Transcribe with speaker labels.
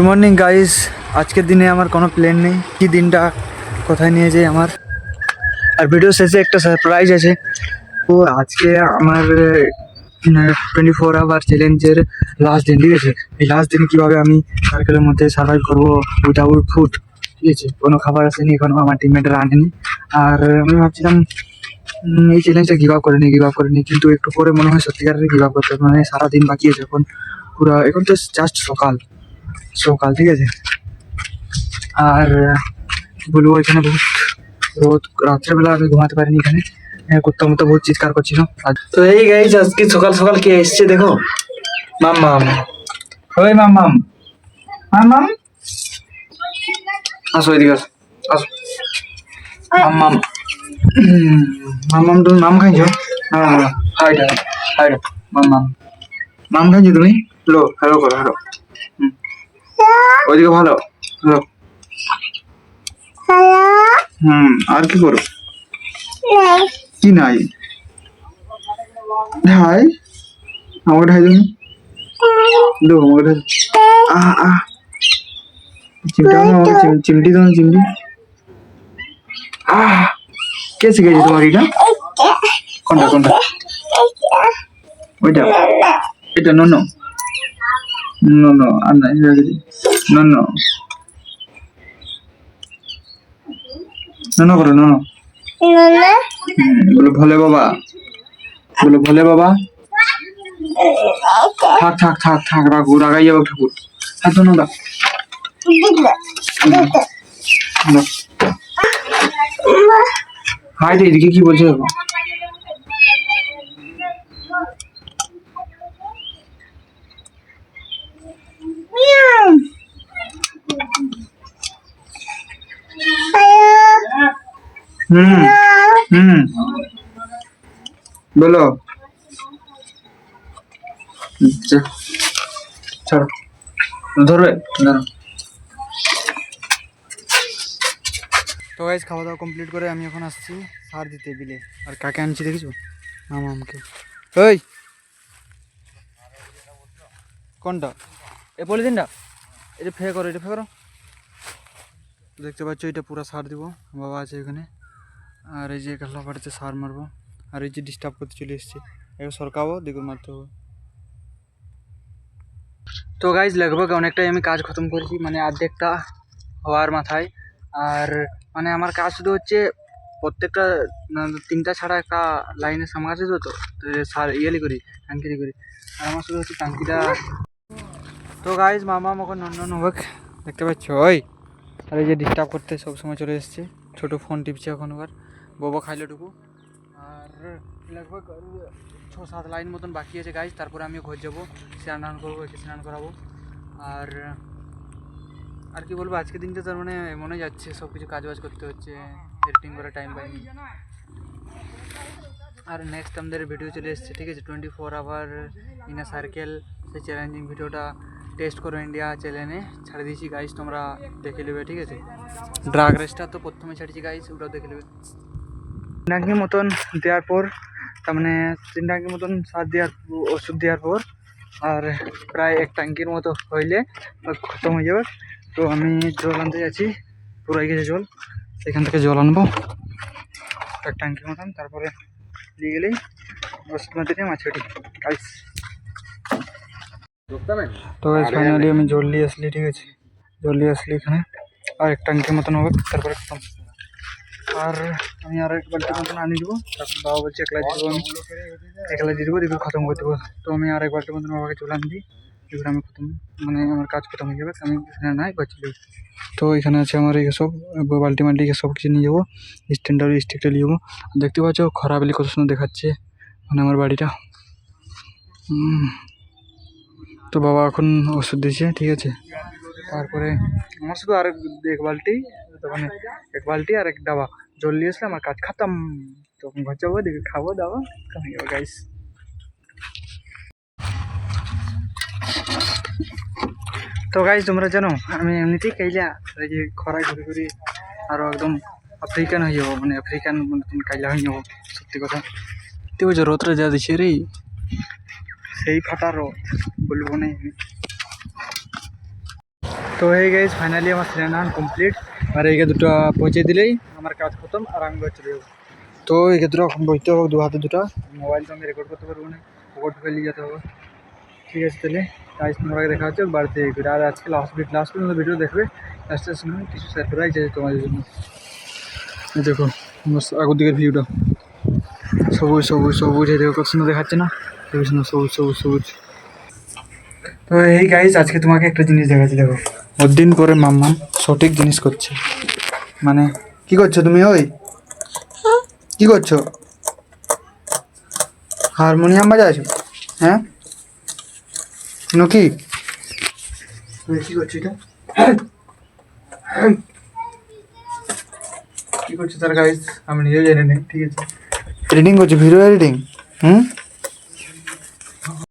Speaker 1: Good morning guys. আজকের দিনে আমার কোনো প্ল্যান নেই কি দিনটা কোথায় নিয়ে যায় আমার। আর ভিডিও শেষে একটা সারপ্রাইজ আছে। তো আজকে আমার 24 আওয়ার চ্যালেঞ্জের লাস্ট দিন, ঠিক আছে। এই লাস্ট দিন কীভাবে আমি সার্কেলের মধ্যে সার্ভাইভ করবো উইদাউট ফুড, ঠিক আছে। কোনো খাবার আসেনি এখনও, আমার টিমমেটরা আনেনি। আর আমি ভাবছিলাম এই চ্যালেঞ্জটা গিভ আপ করিনি কিন্তু একটু পরে মনে হয় সত্যিকারের গিভ আপ করতে হবে। মানে সারাদিন বাকি আছে এখন, এখন তো জাস্ট সকাল, ঠিক আছে। আর কি বলবো, এখানে বহুত রোদ, রাত্রেবেলা আমি ঘুমাতে পারিনি, এখানে কুত্তার মতো বহুত চিৎকার করছিল। তো এই গাইজ, আজকে সকাল সকাল কে এসছে দেখো, মাম্মাম। ওই মাম্মাম, মাম্মাম আসো এদিকে, আসো মাম্মাম। মাম্মাম তুমি মাম খাইছো? হ্যাঁ, হাইডা হাইডা মাম্মাম, মাম খাইছো তুমি? হ্যালো হ্যালো করো, হ্যালো। ওইদিকে ভালো, হ্যালো। আর কি করো? কি নাই? ঢাই আমাকে ঢাই তুমি দো, আমাকে ঢাই। চিমটা আমাকে চিমটি দাও, চিমটি। কে শিখেছে তোমার এটা? কোনটা কোনটা? ওইটা, এটা নো নো নো নো, আর নাই নো নো নো করো, নো নো। বলো ভোলে বাবা, বলো ভোলে বাবা। থাক থাক থাক থাক, রাখো, রাগাই যাবো ঠাকুর। হাত ধরো না, হাই রে, এদিকে কি বলছে দেখো। বলো, ছাড়ো, ধরবে ধরো। তো গাইস, খাওয়া দাওয়া কমপ্লিট করে আমি এখন আসছি সার দিতে বিলে। আর কাকে আনছি দেখেছো? মামামকে। ওই কোনটা? এ পলিথিনটা, এটা ফে করো, এটা ফে করো। দেখতে পাচ্ছ, এটা পুরো সার দিব, বাবা আছে এখানে। আর এই যে গাছলা বাড়িতে সার মারবো। আর এই যে ডিস্টার্ব করতে চলে এসেছি, এবার সরকাবো, দেখুন মারতে হবে। তো গাইজ, লগভগ অনেকটাই আমি কাজ খতম করেছি, মানে অর্ধেকটা হওয়ার মাথায়। আর মানে আমার কাজ শুধু হচ্ছে প্রত্যেকটা 3টা ছাড়া একটা লাইনের সামনে আছে, তো সার ইয়েলি করি, ট্যাঙ্কিরি করি। আর আমার শুধু হচ্ছে ট্যাঙ্কিটা। তো গাইজ, মামা এখন নন্দন হবে, দেখতে পাচ্ছ ওই। আর এই যে ডিস্টার্ব করতে সবসময় চলে এসছে, ছোটো ফোন টিপছে এখন। আবার ববো খাইলো টুকু। আর লগভগ 6-7 লাইন মতন বাকি আছে গাইজ, তারপরে আমি ঘর যাবো, স্নান করবো, একে স্নান করাবো। আর কি বলবো, আজকের দিনটা তার মানে মনে যাচ্ছে, সব কিছু কাজবাজ করতে হচ্ছে, এডিটিং করার টাইম পাইনি। আর নেক্সট আমাদের ভিডিও চলে এসছে, ঠিক আছে, 24 আওয়ার ইন আ সার্কেল, সেই চ্যালেঞ্জিং ভিডিওটা টেস্ট করো ইন্ডিয়া চ্যানেলে ছাড়ে দিয়েছি গাইজ, তোমরা দেখে নেবে, ঠিক আছে। ড্রাগ রেসটা তো প্রথমে ছাড়িয়েছি গাইজ, ওটাও দেখে নেবে। ট্যাঙ্কির মতন দেওয়ার পর, তার মানে 3 ট্যাঙ্কির মতন সার দেওয়ার, ওষুধ দেওয়ার পর, আর প্রায় 1 ট্যাঙ্কির মতো হইলে খতম হয়ে যাবে। তো আমি জল আনতে যাচ্ছি, পুরাই গেছে জল, সেখান থেকে জল আনবো 1 ট্যাঙ্কির মতন, তারপরে নিয়ে গেলেই ওষুধ মাঝে নিয়ে মাছ ছুটি গাইস। তো ফাইনালি আমি জল নিয়ে আসলি, ঠিক আছে, জল নিয়ে আসলি এখানে, আর 1 ট্যাঙ্কির মতন হবে, তারপরে খতম। আর আমি আর 1 বালতির মতন আনি দেবো, তারপর বাবা বলছে একলা দিয়ে দেবো, আমি একলা দিয়ে দেবো, দেখবো খতম করে দেবো। তো আমি আর 1 বালতির মতন বাবাকে জল আনি দিই, এবার আমি খতম, মানে আমার কাজ খতম হয়ে যাবে, আমি এখানে নাই বা চলে যাবো। তো এখানে আছে আমার এই সব বালতি মাল্টি সব কিছু নিয়ে যাবো, স্ট্যান্ডার স্টিকটা নিয়ে যাবো। দেখতে পাচ্ছ খরাবেলি কত সুন্দর দেখাচ্ছে, মানে আমার বাড়িটা। তো বাবা এখন ওষুধ দিয়েছে, ঠিক আছে। তারপরে আমার শুধু আর 1 বালতি, তখন 1 বালতি আর 1 ডাবা জল নিয়ে আসলে আমার কাজ খতম। তখন ঘর যাবো, দেখে খাবো দাওয়া, খতম হয়ে যাবো গাইস। তো গাইস, তোমরা জানো আমি এমনিতেই কাইলা, এই যে খরায় ঘুরে ঘুরে আরও একদম আফ্রিকান হয়ে যাবো, মানে আফ্রিকান মতন কাইলা হয়ে যাবো, সত্যি কথা। তো ওই যে রোদটা যা দিচ্ছে রে, সেই ফাটা রোদ বলবো না। তো এই গাইজ ফাইনালি আমার স্নান কমপ্লিট, আর এইকে দুটো পৌঁছে দিলেই আমার কাজ খতম আর আমি বাড়ি চলে যাবো। তো এইকে দুটো এখন বইতে হবে, দু হাতে দুটো, মোবাইল তো আমি রেকর্ড করতে পারবো না, পকেট ফেলে যেতে হবে। ঠিক আছে তাহলে গাইজ তোমাকে দেখা হচ্ছে বাড়িতে এই ভিডিও, আর আজকে লাস্ট পর্যন্ত ভিডিও দেখবে, লাস্টের সময় কিছু সারপ্রাইজ আছে তোমাদের জন্য। এই দেখো আমার আগের দিকের ভিউটা, সবুজ সবুজ সবুজ, এই দেখো কত সুন্দর দেখাচ্ছে না, সবুজ সুন্দর সবুজ সবুজ সবুজ। তো এই গাইজ আজকে তোমাকে একটা জিনিস দেখাচ্ছি, দেখো দিন পরে মাম্মাম সঠিক জিনিস করছে। মানে কি করছো তুমি? ওই কি করছো? হারমোনিয়াম বাজাইছো? হ্যাঁ নকি তুই কি করছো এটা? কি করছো তার গাইজ আমি নিজেও জানি না। ঠিক আছে এডিটিং করছো, ভিডিও এডিটিং।